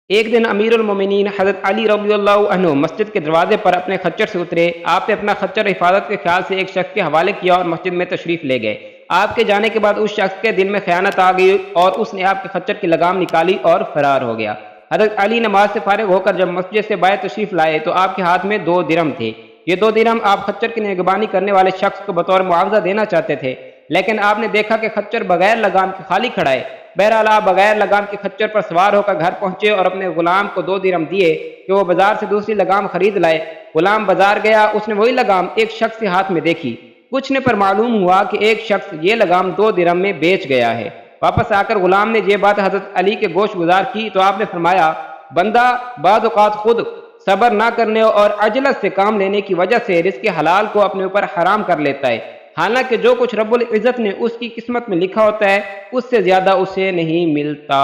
ایک دن امیر المومنین حضرت علی رضی اللہ عنہ مسجد کے دروازے پر اپنے خچر سے اترے۔ آپ نے اپنا خچر حفاظت کے خیال سے ایک شخص کے حوالے کیا اور مسجد میں تشریف لے گئے۔ آپ کے جانے کے بعد اس شخص کے دل میں خیانت آ گئی اور اس نے آپ کے خچر کی لگام نکالی اور فرار ہو گیا۔ حضرت علی نماز سے فارغ ہو کر جب مسجد سے باہر تشریف لائے تو آپ کے ہاتھ میں 2 درہم تھے۔ یہ 2 درہم آپ خچر کی نگہبانی کرنے والے شخص کو بطور معاوضہ دینا چاہتے تھے، لیکن آپ نے دیکھا کہ خچر بغیر لگام کے خالی کھڑا ہے۔ بہرحال آپ بغیر لگام کے خچر پر سوار ہو کر گھر پہنچے اور اپنے غلام کو 2 درہم دیے کہ وہ بازار سے دوسری لگام خرید لائے۔ غلام بازار گیا، اس نے وہی لگام ایک شخص کے ہاتھ میں دیکھی۔ پوچھنے پر معلوم ہوا کہ ایک شخص یہ لگام 2 درہم میں بیچ گیا ہے۔ واپس آ کر غلام نے یہ بات حضرت علی کے گوش گزار کی تو آپ نے فرمایا، بندہ بعض اوقات خود صبر نہ کرنے اور عجلت سے کام لینے کی وجہ سے رزق حلال کو اپنے اوپر حرام کر لیتا ہے، حالانکہ جو کچھ رب العزت نے اس کی قسمت میں لکھا ہوتا ہے اس سے زیادہ اسے نہیں ملتا۔